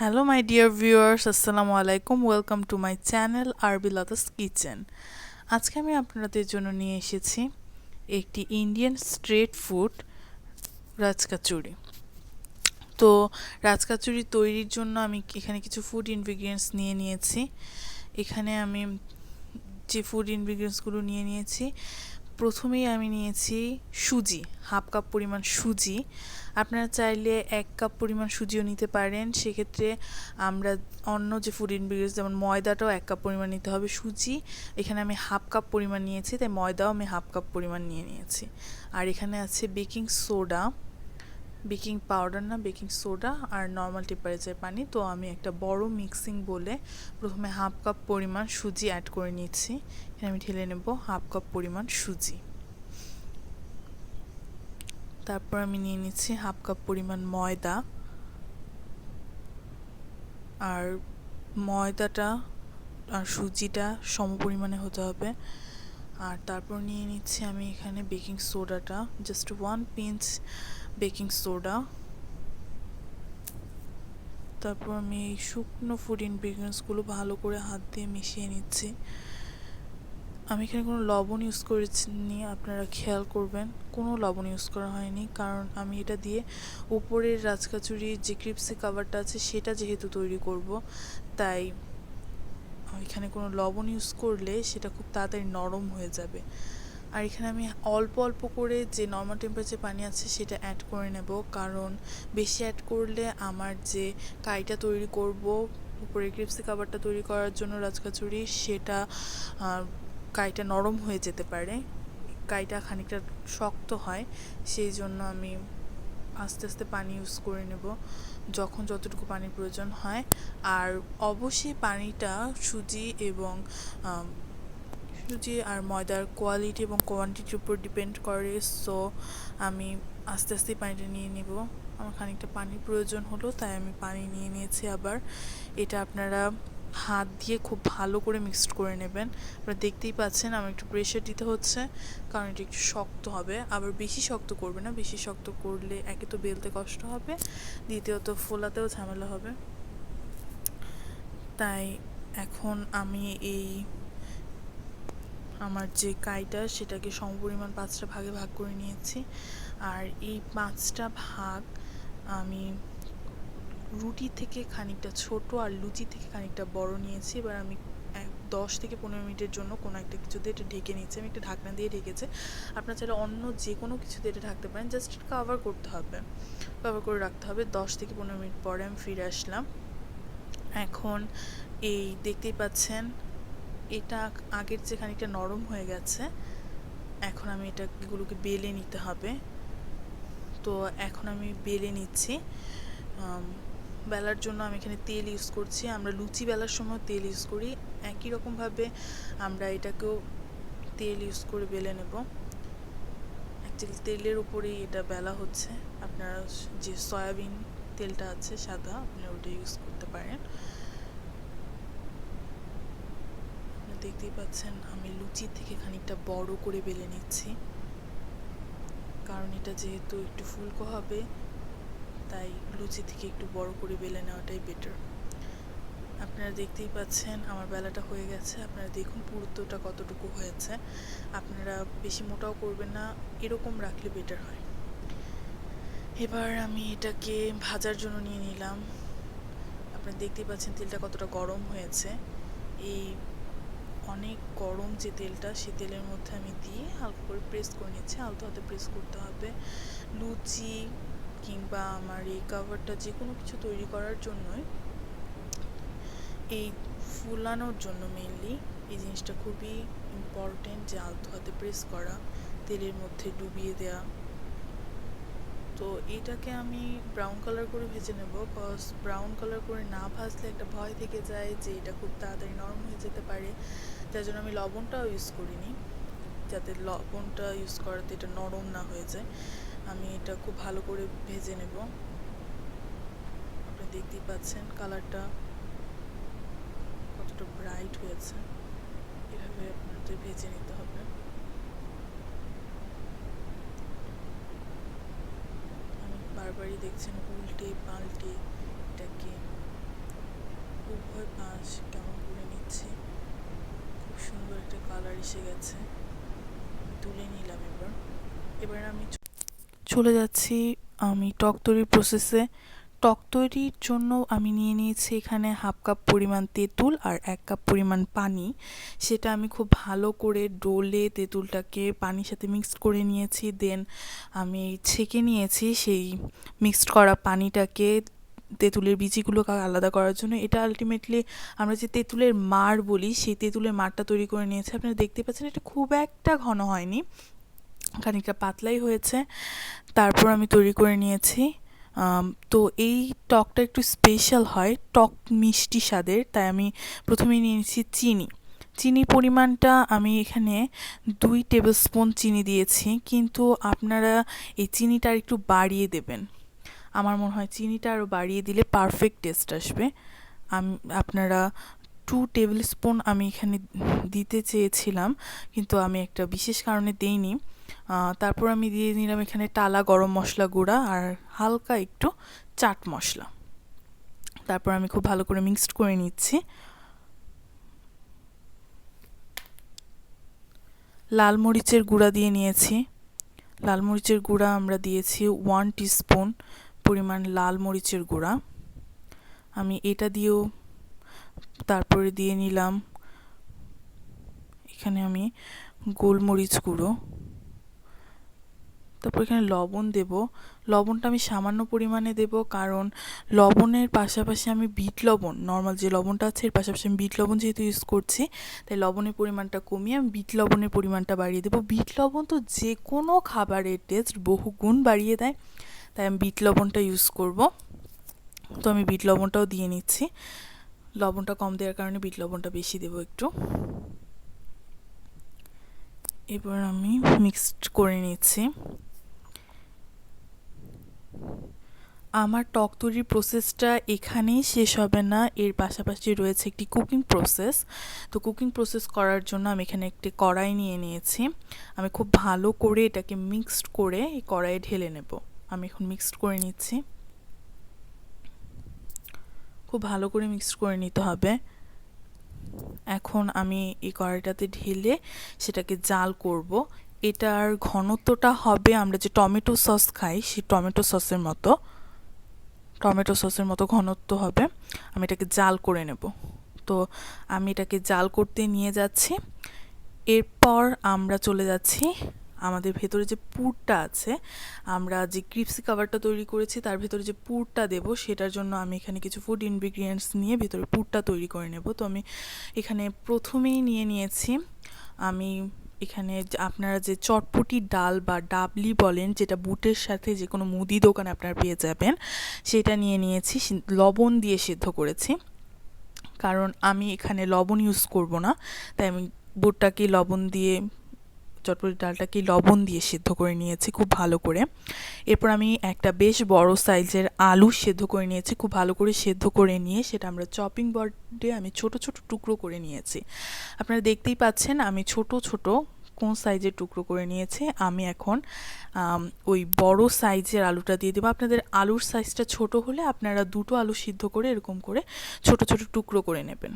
Hello, my dear viewers. Assalamu alaikum. Welcome to my channel আরবিলাতাস kitchen. আজকে আমি আপনাদের জন্য নিয়ে এসেছি একটি ইন্ডিয়ান স্ট্রিট ফুড রাজকাচুরি। তো রাজকাচুরি তৈরির জন্য আমি এখানে কিছু ফুড ইনগ্রিডিয়েন্টস নিয়ে নিয়েছি। এখানে আমি যে ফুড ইনগ্রিডিয়েন্টসগুলো নিয়ে নিয়েছি, প্রথমেই আমি নিয়েছি সুজি, হাফ কাপ পরিমাণ সুজি। আপনারা চাইলে 1 কাপ পরিমাণ সুজিও নিতে পারেন। সেক্ষেত্রে আমরা অন্য যে ফুড ইনগ্রিডিয়েন্টস যেমন ময়দাটাও 1 কাপ পরিমাণ নিতে হবে। সুজি এখানে আমি হাফ কাপ পরিমাণ নিয়েছি, তাই ময়দাও আমি হাফ কাপ পরিমাণ নিয়ে নিয়েছি। আর এখানে আছে বেকিং সোডা, বেকিং পাউডার না, বেকিং সোডা আর নর্মাল টেম্পারেচার পানি। তো আমি একটা বড় মিক্সিং বলে প্রথমে হাফ কাপ পরিমাণ সুজি অ্যাড করে নিচ্ছি। এখানে আমি ঢেলে নেব হাফ কাপ পরিমাণ সুজি। তারপর আমি নিয়ে নিচ্ছি হাফ কাপ পরিমাণ ময়দা। আর ময়দাটা আর সুজিটা সম পরিমাণে হতে হবে। আর তারপর নিয়ে নিচ্ছি আমি এখানে বেকিং সোডাটা, জাস্ট 1 পিঞ্চ বেকিং সোডা। তারপর আমি এই শুকনো ফুড ইনগ্রিডিয়েন্টসগুলো ভালো করে হাত দিয়ে মিশিয়ে নিচ্ছি। আমি এখানে কোনো লবণ ইউজ করিনি, আপনারা খেয়াল করবেন কোনো লবণ ইউজ করা হয়নি, কারণ আমি এটা দিয়ে উপরের রাজকাচুরির যে ক্রিপসি কাভারটা আছে সেটা যেহেতু তৈরি করব, তাই এখানে কোনো লবণ ইউজ করলে সেটা খুব তাড়াতাড়ি নরম হয়ে যাবে। আর এখানে আমি অল্প অল্প করে যে নর্মাল টেম্পারেচার পানি আছে সেটা অ্যাড করে নেব, কারণ বেশি অ্যাড করলে আমার যে কাইটা তৈরি করব উপরে ক্রিপসি কাভারটা তৈরি করার জন্য রাজকাচুরি, সেটা কাইটা নরম হয়ে যেতে পারে, কাইটা খানিকটা শক্ত হয়। সেই জন্য আমি আস্তে আস্তে পানি ইউজ করে নেব যখন যতটুকু পানির প্রয়োজন হয়। আর অবশ্যই পানিটা সুজি আর ময়দার কোয়ালিটি এবং কোয়ান্টিটির উপর ডিপেন্ড করে। সো আমি আস্তে আস্তে পানিটা নিয়ে নেব। আমার খানিকটা পানির প্রয়োজন হলো, তাই আমি পানি নিয়ে নিয়েছি। আবার এটা আপনারা হাত দিয়ে খুব ভালো করে মিক্সড করে নেবেন। আপনারা দেখতেই পাচ্ছেন আমার একটু প্রেশার দিতে হচ্ছে, কারণ এটা একটু শক্ত হবে। আবার বেশি শক্ত করবে না, বেশি শক্ত করলে একে তো বেলতে কষ্ট হবে, দ্বিতীয়ত ফোলাতেও ঝামেলা হবে। তাই এখন আমি আমার যে কাইটা সেটাকে সমপরিমাণ 5টা ভাগে ভাগ করে নিয়েছি। আর এই 5টা ভাগ আমি রুটি থেকে খানিকটা ছোট আর লুচি থেকে খানিকটা বড় নিয়েছি। এবার আমি 10 থেকে 15 মিনিটের জন্য কোনো একটা কিছু দিয়ে এটা ঢেকে নিচ্ছি। আমি একটা ঢাকনা দিয়ে ঢেকেছি, আপনার চাইলে অন্য যে কোনো কিছু দিয়ে এটা ঢাকতে পারেন, জাস্ট কভার করতে হবে, কভার করে রাখতে হবে। 10 থেকে 15 মিনিট পরে আমি ফিরে আসলাম। এখন এই দেখতেই পাচ্ছেন এটা আগের যে খানিকটা নরম হয়ে গেছে। এখন আমি এগুলোকে বেলে নিতে হবে। তো এখন আমি বেলে নিচ্ছি। বেলার জন্য আমি এখানে তেল ইউজ করছি। আমরা লুচি বেলার সময় তেল ইউজ করি, একই রকমভাবে আমরা এটাকেও তেল ইউজ করে বেলে নেব। অ্যাকচুয়ালি তেলের উপরেই এটা বেলা হচ্ছে। আপনারা যে সয়াবিন তেলটা আছে সাদা, আপনারা ওটা ইউজ করতে পারেন। দেখতেই পাচ্ছেন আমি লুচি থেকে খানিকটা বড় করে বেলে নিচ্ছি, কারণ এটা যেহেতু একটু ফুলকো হবে, তাই লুচি থেকে একটু বড় করে বেলে নেওয়াটাই বেটার। আপনারা দেখতেই পাচ্ছেন আমার বেলাটা হয়ে গেছে। আপনারা দেখুন পুরুত্বটা কতটুকু হয়েছে। আপনারা বেশি মোটাও করবেন না, এরকম রাখলে বেটার হয়। এবার আমি এটাকে ভাজার জন্য নিয়ে নিলাম। আপনারা দেখতেই পাচ্ছেন তেলটা কতটা গরম হয়েছে। এই অনেক গরম যে তেলটা, সেই তেলের মধ্যে আমি দিয়ে হালকা করে প্রেস করে নিচ্ছি। আলতো হাতে প্রেস করতে হবে। লুচি কিংবা আমার এই কাভারটা যে কোনো কিছু তৈরি করার জন্যই, এই ফুলানোর জন্য মেইনলি এই জিনিসটা খুবই ইম্পর্টেন্ট, যে আলতো হাতে প্রেস করা, তেলের মধ্যে ডুবিয়ে দেওয়া। তো এটাকে আমি ব্রাউন কালার করে ভেজে নেব, বিকজ ব্রাউন কালার করে না ভাজলে একটা ভয় থেকে যায় যে এটা খুব তাড়াতাড়ি নরম হয়ে যেতে পারে। যার জন্য আমি লবণটাও ইউজ করিনি, যাতে লবণটা ইউজ করাতে এটা নরম না হয়ে যায়। আমি এটা খুব ভালো করে ভেজে নেব। আপনি দেখতেই পাচ্ছেন কালারটা কতটা ব্রাইট হয়েছে। এভাবে আপনাদের ভেজে নিতে হবে। আমি বারবারই দেখছেন উল্টে পাল্টে এটাকে ভাঁজ কেমন করে নিচ্ছি। খুব সুন্দর একটা কালার এসে গেছে, তুলে নিলাম। এবার আমি চলে যাচ্ছি আমি টক তৈরির প্রসেসে। টক তৈরির জন্য আমি নিয়ে নিয়েছি এখানে 1/2 কাপ পরিমাণ তেঁতুল আর 1 কাপ পরিমাণ পানি। সেটা আমি খুব ভালো করে ডোলে তেঁতুলটাকে পানির সাথে মিক্সড করে নিয়েছি। দেন আমি ছেঁকে নিয়েছি সেই মিক্সড করা পানিটাকে তেঁতুলের বিচিগুলোকে আলাদা করার জন্য। এটা আলটিমেটলি আমরা যে তেঁতুলের মাড় বলি, সেই তেঁতুলের মাড়টা তৈরি করে নিয়েছি। আপনারা দেখতে পাচ্ছেন এটা খুব একটা ঘন হয়নি, খানিকটা পাতলাই হয়েছে। তারপর আমি তৈরি করে নিয়েছি। তো এই টকটা একটু স্পেশাল হয়, টক মিষ্টি স্বাদের, তাই আমি প্রথমে নিয়ে নিয়েছি চিনি। চিনির পরিমাণটা আমি এখানে 2 টেবিল স্পুন চিনি দিয়েছি, কিন্তু আপনারা এই চিনিটা আর একটু বাড়িয়ে দেবেন। আমার মনে হয় চিনিটা আরও বাড়িয়ে দিলে পারফেক্ট টেস্ট আসবে। আপনারা 2 টেবিল স্পুন আমি এখানে দিতে চেয়েছিলাম, কিন্তু আমি একটা বিশেষ কারণে দেইনি। তারপর আমি দিয়ে নিলাম এখানে টালা গরম মশলা গুঁড়া আর হালকা একটু চাট মশলা। তারপর আমি খুব ভালো করে মিক্সড করে নিচ্ছি। লাল মরিচের গুঁড়া দিয়ে নিয়েছি। লাল মরিচের গুঁড়া আমরা দিয়েছি 1 টিস্পুন পরিমাণ লাল মরিচের গুঁড়া। আমি এটা দিয়েও তারপরে দিয়ে নিলাম এখানে আমি গোলমরিচ গুঁড়ো। তারপর এখানে লবণ দেব। লবণটা আমি সামান্য পরিমাণে দেব, কারণ লবণের পাশাপাশি আমি বিট লবণ, নর্মাল যে লবণটা আছে এর পাশাপাশি আমি বিট লবণ যেহেতু ইউজ করছি, তাই লবণের পরিমাণটা কমিয়ে আমি বিট লবণের পরিমাণটা বাড়িয়ে দেবো। বিট লবণ তো যে কোনো খাবারের টেস্ট বহু গুণ বাড়িয়ে দেয়, তাই আমি বিট লবণটা ইউজ করব। তো আমি বিট লবণটাও দিয়ে নিচ্ছি। লবণটা কম দেওয়ার কারণে বিট লবণটা বেশি দেবো একটু। এবার আমি মিক্সড করে নিচ্ছি। আমার টক তৈরির প্রসেসটা এখানেই শেষ হবে না, এর পাশাপাশি রয়েছে একটি কুকিং প্রসেস। তো কুকিং প্রসেস করার জন্য আমি এখানে একটি কড়াই নিয়ে নিয়েছি। আমি খুব ভালো করে এটাকে মিক্সড করে এই কড়াইয়ে ঢেলে নেব। আমি এখন মিক্সড করে নিচ্ছি। খুব ভালো করে মিক্সড করে নিতে হবে। এখন আমি এই কড়াইটাতে ঢেলে সেটাকে জাল করব। এটার ঘনত্বটা হবে আমরা যে টমেটো সস খাই সেই টমেটো সসের মতো ঘনত্ব হবে। আমি এটাকে জাল করে নেব। তো আমি এটাকে জাল করতে নিয়ে যাচ্ছি। এরপর আমরা চলে যাচ্ছি আমাদের ভেতরে যে পুরটা আছে, আমরা যে ক্রিপসি কাভারটা তৈরি করেছি তার ভেতরে যে পুরটা দেব, সেটার জন্য আমি এখানে কিছু ফুড ইনগ্রিডিয়েন্টস নিয়ে ভেতরে পুরটা তৈরি করে নেব। তো আমি এখানে প্রথমেই নিয়ে নিয়েছি আমি এখানে আপনারা যে চটপটি ডাল বা ডাবলি বলেন, যেটা বুটের সাথে যে কোনো মুদি দোকানে আপনারা পেয়ে যাবেন, সেটা নিয়ে নিয়েছি। লবণ দিয়ে সিদ্ধ করেছি, কারণ আমি এখানে লবণ ইউজ করব না, তাই আমি বুটটাকে লবণ দিয়ে, চটপটি ডালটাকে লবণ দিয়ে সিদ্ধ করে নিয়েছি খুব ভালো করে। এরপর আমি একটা বেশ বড় সাইজের আলু সিদ্ধ করে নিয়েছি। খুব ভালো করে সিদ্ধ করে নিয়ে সেটা আমরা চপিং বোর্ডে আমি ছোট ছোট টুকরো করে নিয়েছি। আপনারা দেখতেই পাচ্ছেন আমি ছোট ছোট কোন সাইজের টুকরো করে নিয়েছি। আমি এখন ওই বড় সাইজের আলুটা দিয়ে দেবো। আপনাদের আলুর সাইজটা ছোট হলে আপনারা 2টো আলু সিদ্ধ করে এরকম করে ছোট ছোট টুকরো করে নেবেন।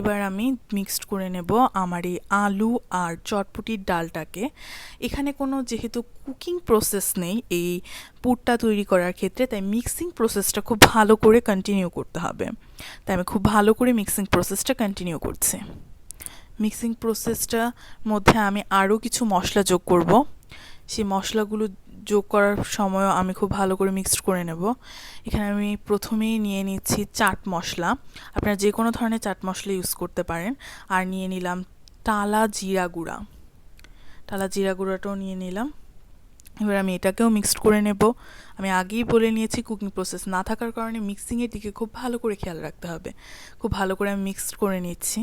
এবার আমি মিক্সড করে নেব আমার এই আলু আর চটপটির ডালটাকে। এখানে কোনো যেহেতু কুকিং প্রসেস নেই এই পুরটা তৈরি করার ক্ষেত্রে, তাই মিক্সিং প্রসেসটা খুব ভালো করে কন্টিনিউ করতে হবে। তাই আমি খুব ভালো করে মিক্সিং প্রসেসটা কন্টিনিউ করছি। মিক্সিং প্রসেসটার মধ্যে আমি আরও কিছু মশলা যোগ করব। সেই মশলাগুলো যোগ করার সময়ও আমি খুব ভালো করে মিক্সড করে নেব। এখানে আমি প্রথমেই নিয়ে নিচ্ছি চাট মশলা। আপনারা যে কোনো ধরনের চাট মশলা ইউজ করতে পারেন। আর নিয়ে নিলাম টালা জিরা গুঁড়া। টালা জিরা গুঁড়াটাও নিয়ে নিলাম। এবার আমি এটাকেও মিক্সড করে নেব। আমি আগেই বলে নিয়েছি কুকিং প্রসেস না থাকার কারণে মিক্সিংয়ের দিকে খুব ভালো করে খেয়াল রাখতে হবে। খুব ভালো করে আমি মিক্সড করে নিচ্ছি।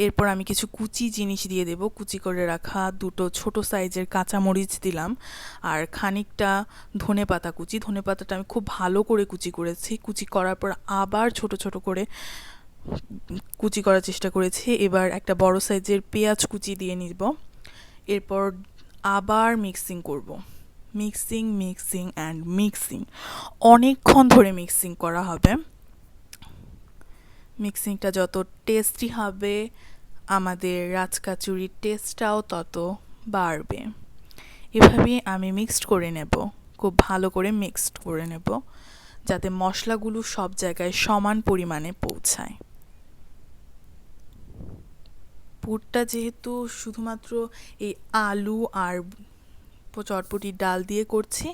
এরপর আমি কিছু কুচি জিনিস দিয়ে দেব। কুচি করে রাখা 2টো ছোট সাইজের কাঁচামরিচ দিলাম, আর খানিকটা ধনেপাতা কুচি। ধনেপাতাটা আমি খুব ভালো করে কুচি করেছি। কুচি করার পর আবার ছোট ছোট করে কুচি করার চেষ্টা করেছি। এবার একটা বড় সাইজের পেঁয়াজ কুচি দিয়ে নিব। এরপর আবার মিক্সিং করব। মিক্সিং অ্যান্ড মিক্সিং অনেকক্ষণ ধরে মিক্সিং করা হবে। মিক্সিংটা যত টেস্টি হবে আমাদের রাজকাচুরির টেস্টটাও তত বাড়বে। এভাবেই আমি মিক্সড করে নেব, খুব ভালো করে মিক্সড করে নেব যাতে মশলাগুলো সব জায়গায় সমান পরিমাণে পৌঁছায়। পুরটা যেহেতু শুধুমাত্র এই আলু আর চটপটির ডাল দিয়ে করছি,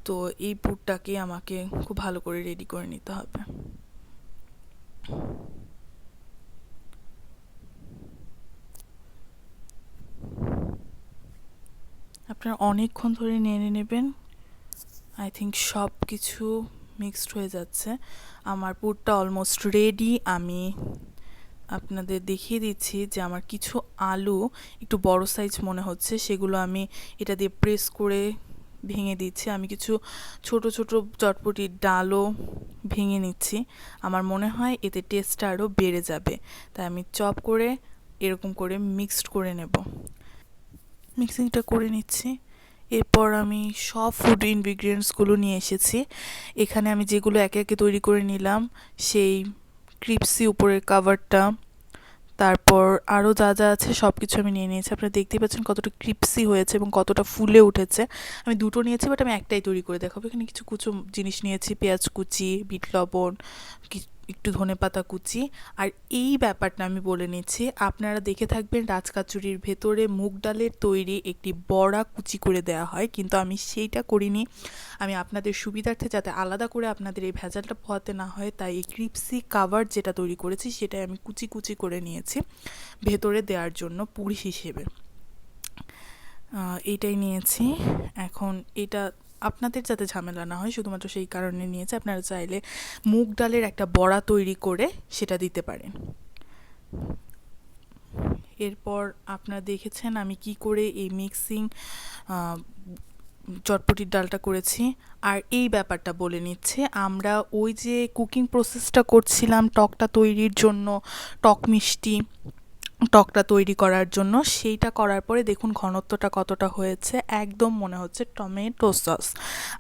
তো এই পুরটাকে আমাকে খুব ভালো করে রেডি করে নিতে হবে। আপনারা অনেকক্ষণ ধরে নেড়ে নেবেন। আই থিঙ্ক সব কিছু মিক্সড হয়ে যাচ্ছে। আমার পুরটা অলমোস্ট রেডি। আমি আপনাদের দেখিয়ে দিচ্ছি যে আমার কিছু আলু একটু বড় সাইজ মনে হচ্ছে, সেগুলো আমি এটা দিয়ে প্রেস করে ভেঙে দিচ্ছি। আমি কিছু ছোট ছোট চটপটির ডালও ভেঙে নিচ্ছি। আমার মনে হয় এতে টেস্টটা আরও বেড়ে যাবে, তাই আমি চপ করে এরকম করে মিক্সড করে নেব। মিক্সিংটা করে নিচ্ছি। এরপর আমি সব ফুড ইনগ্রিডিয়েন্টসগুলো নিয়ে এসেছি। এখানে আমি যেগুলো একে একে তৈরি করে নিলাম, সেই ক্রিপসি উপরের কাভারটা, তারপর আরও যা যা আছে সব কিছু আমি নিয়ে নিয়েছি। আপনারা দেখতেই পাচ্ছেন কতটা ক্রিপসি হয়েছে এবং কতটা ফুলে উঠেছে। আমি দুটো নিয়েছি, বাট আমি একটাই তৈরি করে দেখাবো। এখানে কিছু কুচো জিনিস নিয়েছি, পেঁয়াজ কুচি, বিট লবণ, একটু ধনেপাতা কুচি। আর এই ব্যাপারটা আমি বলে নিচ্ছি, আপনারা দেখে থাকবেন রাজকাচুরির ভেতরে মুগ ডালের তৈরি একটি বড়া কুচি করে দেওয়া হয়, কিন্তু আমি সেইটা করিনি। আমি আপনাদের সুবিধার্থে যাতে আলাদা করে আপনাদের এই ভেজালটা পোহাতে না হয়, তাই এই ক্রিপসি কাভার যেটা তৈরি করেছি সেটাই আমি কুচি কুচি করে নিয়েছি ভেতরে দেওয়ার জন্য পুর হিসেবে। এইটাই নিয়েছি। এখন এটা আপনাদের যাতে ঝামেলা না হয় শুধুমাত্র সেই কারণে নিয়েছি। আপনারা চাইলে মুগ ডালের একটা বড়া তৈরি করে সেটা দিতে পারেন। এরপর আপনারা দেখেছেন আমি কি করে এই মিক্সিং চটপটির ডালটা করেছি। আর এই ব্যাপারটা বলে নিচ্ছে, আমরা ওই যে কুকিং প্রসেসটা করছিলাম টকটা তৈরির জন্য, টক মিষ্টি টকটা তৈরি করার জন্য, সেইটা করার পরে দেখুন ঘনত্বটা কতটা হয়েছে, একদম মনে হচ্ছে টমেটো সস।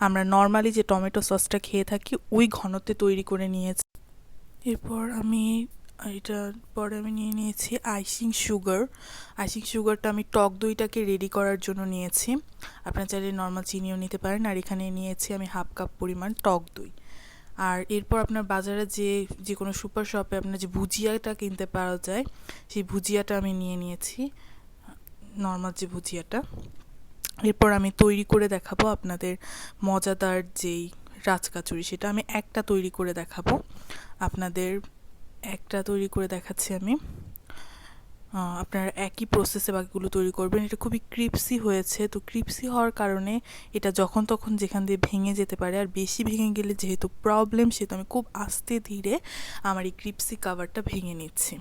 আমরা নর্মালি যে টমেটো সসটা খেয়ে থাকি ওই ঘনত্বে তৈরি করে নিয়েছি। এরপর আমি এটার পরে আমি নিয়ে নিয়েছি আইসিং সুগার। আইসিং সুগারটা আমি টক দইটাকে রেডি করার জন্য নিয়েছি। আপনারা চাইলে নর্মাল চিনিও নিতে পারেন। আর এখানে নিয়েছি আমি 1/2 কাপ পরিমাণ টক দই। আর এরপর আপনার বাজারে যে কোনো সুপার শপে আপনার যে ভুজিয়াটা কিনতে পাওয়া যায়, সেই ভুজিয়াটা আমি নিয়ে নিয়েছি, নর্মাল যে ভুজিয়াটা। এরপর আমি তৈরি করে দেখাবো আপনাদের মজাদার যেই রাজকাচুরি, সেটা আমি একটা তৈরি করে দেখাবো আপনাদের। একটা তৈরি করে দেখাচ্ছি আমি। আপনারা একই প্রসেসে বাকিগুলো তৈরি করবেন। এটা খুবই ক্রিপসি হয়েছে, তো ক্রিপসি হওয়ার কারণে এটা যখন তখন যেখান দিয়ে ভেঙে যেতে পারে, আর বেশি ভেঙে গেলে যেহেতু প্রবলেম, সেহেতু আমি খুব আস্তে ধীরে আমার এই ক্রিপসি কাভারটা ভেঙে নিচ্ছি।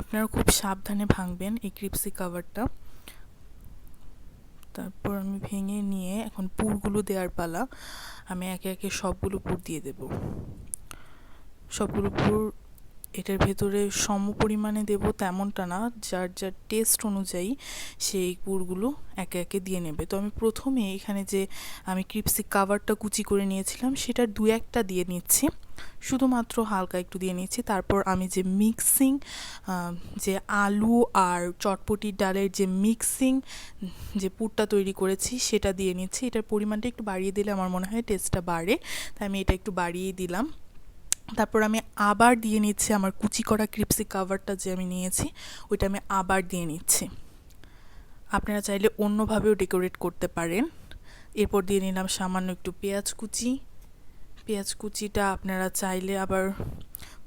আপনারা খুব সাবধানে ভাঙবেন এই ক্রিপসি কাভারটা। তারপর আমি ভেঙে নিয়ে এখন পুরগুলো দেওয়ার পালা। আমি একে একে সবগুলো পুর দিয়ে দেব। সবগুলো পুর এটার ভেতরে সম পরিমাণে দেব তেমনটা না, যার যার টেস্ট অনুযায়ী সেই পুরগুলো একে একে দিয়ে নেবে। তো আমি প্রথমে এখানে যে আমি ক্রিপসি কাভারটা কুচি করে নিয়েছিলাম সেটার 2-1টা দিয়ে নিচ্ছি, শুধুমাত্র হালকা একটু দিয়ে নিচ্ছি। তারপর আমি যে মিক্সিং যে আলু আর চটপটির ডালের যে মিক্সিং যে পুরটা তৈরি করেছি সেটা দিয়ে নিচ্ছি। এটার পরিমাণটা একটু বাড়িয়ে দিলে আমার মনে হয় টেস্টটা বাড়ে, তাই আমি এটা একটু বাড়িয়ে দিলাম। তারপর আমি আবার দিয়ে নিচ্ছি আমার কুচি করা ক্রিপসি কাভারটা যে আমি নিয়েছি, ওইটা আমি আবার দিয়ে নিচ্ছি। আপনারা চাইলে অন্যভাবেও ডেকোরেট করতে পারেন। এরপর দিয়ে নিলাম সামান্য একটু পেঁয়াজ কুচি। পেঁয়াজ কুচিটা আপনারা চাইলে আবার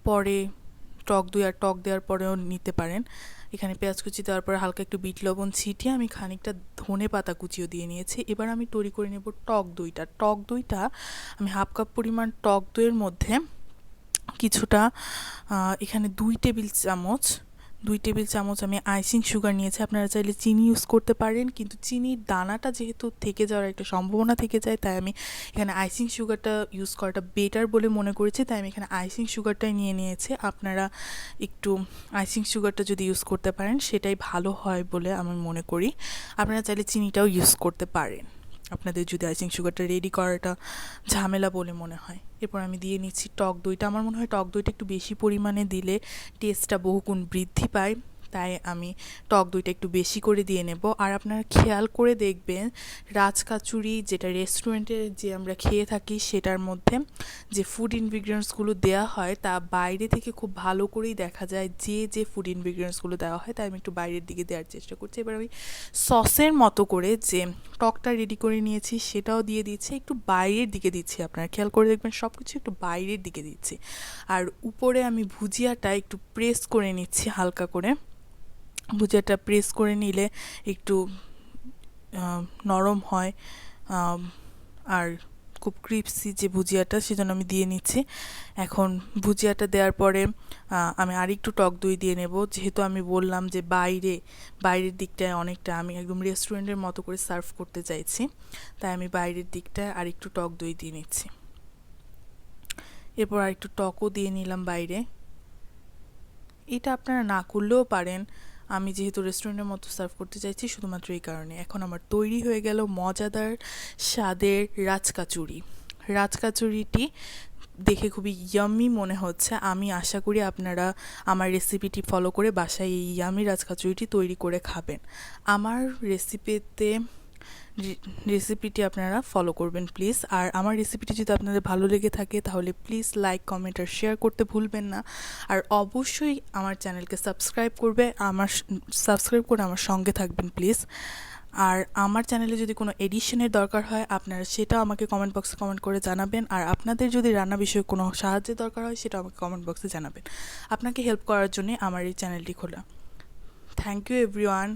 পরে টক দেওয়ার পরেও নিতে পারেন। এখানে পেঁয়াজ কুচি দেওয়ার পরে হালকা একটু বিট লবণ ছিটিয়ে আমি খানিকটা ধনেপাতা কুচিও দিয়ে নিয়েছি। এবার আমি তৈরি করে নেব টক দইটা। টক দইটা আমি 1/2 কাপ পরিমাণ টক দইয়ের মধ্যে কিছুটা এখানে 2 টেবিল চামচ আমি আইসিং সুগার নিয়েছি। আপনারা চাইলে চিনি ইউজ করতে পারেন, কিন্তু চিনির দানাটা যেহেতু থেকে যাওয়ার একটা সম্ভাবনা থেকে যায়, তাই আমি এখানে আইসিং সুগারটা ইউজ করাটা বেটার বলে মনে করেছি, তাই আমি এখানে আইসিং সুগারটাই নিয়ে নিয়েছি। আপনারা একটু আইসিং সুগারটা যদি ইউজ করতে পারেন সেটাই ভালো হয় বলে আমি মনে করি। আপনারা চাইলে চিনিটাও ইউজ করতে পারেন। আপনাদের যদি আইসিং সুগারটা রেডি করাটা ঝামেলা বলে মনে হয়। এরপর আমি দিয়ে নিচ্ছি টক দইটা। আমার মনে হয় টক দইটা একটু বেশি পরিমাণে দিলে টেস্টটা বহুগুণ বৃদ্ধি পায়, তাই আমি টক দইটা একটু বেশি করে দিয়ে নেব। আর আপনারা খেয়াল করে দেখবেন রাজকাচুরি যেটা রেস্টুরেন্টে যে আমরা খেয়ে থাকি সেটার মধ্যে যে ফুড ইনগ্রিডিয়েন্টসগুলো দেওয়া হয় তা বাইরে থেকে খুব ভালো করেই দেখা যায় যে ফুড ইনগ্রিডিয়েন্টসগুলো দেওয়া হয়, তাই আমি একটু বাইরের দিকে দেওয়ার চেষ্টা করছি। এবার আমি সসের মতো করে যে টকটা রেডি করে নিয়েছি সেটাও দিয়ে দিচ্ছি, একটু বাইরের দিকে দিচ্ছি। আপনারা খেয়াল করে দেখবেন সব কিছু একটু বাইরের দিকে দিচ্ছি। আর উপরে আমি ভুজিয়াটা একটু প্রেস করে নিচ্ছি হালকা করে। ভুজিয়াটা প্রেস করে নিলে একটু নরম হয় আর খুব ক্রিপসি যে ভুজিয়াটা, সেজন্য আমি দিয়ে নিচ্ছি। এখন ভুজিয়াটা দেওয়ার পরে আমি আরেকটু টক দই দিয়ে নেব, যেহেতু আমি বললাম যে বাইরের দিকটায় অনেকটা আমি একদম রেস্টুরেন্টের মতো করে সার্ভ করতে চাইছি, তাই আমি বাইরের দিকটায় আরেকটু টক দই দিয়ে নিচ্ছি। এরপর আরেকটু টকও দিয়ে নিলাম বাইরে। এটা আপনারা না করলেও পারেন, আমি যেহেতু রেস্টুরেন্টের মতো সার্ভ করতে চাইছি শুধুমাত্র এই কারণে। এখন আমার তৈরি হয়ে গেল মজাদার স্বাদের রাজকাচুরি। রাজকাচুরিটি দেখে খুবই ইয়াম্মি মনে হচ্ছে। আমি আশা করি আপনারা আমার রেসিপিটি ফলো করে বাসায় এই ইয়াম্মি রাজকাচুরিটি তৈরি করে খাবেন। আমার রেসিপিটি আপনারা ফলো করবেন প্লিজ। আর আমার রেসিপিটি যদি আপনাদের ভালো লেগে থাকে তাহলে প্লিজ লাইক, কমেন্ট আর শেয়ার করতে ভুলবেন না। আর অবশ্যই আমার চ্যানেলকে সাবস্ক্রাইব করে আমার সঙ্গে থাকবেন প্লিজ। আর আমার চ্যানেলে যদি কোনো এডিশনের দরকার হয় আপনারা সেটাও আমাকে কমেন্ট বক্সে কমেন্ট করে জানাবেন। আর আপনাদের যদি রান্না বিষয়ে কোনো সাহায্যের দরকার হয় সেটাও আমাকে কমেন্ট বক্সে জানাবেন। আপনাকে হেল্প করার জন্য আমার এই চ্যানেলটি খোলা। Thank you everyone.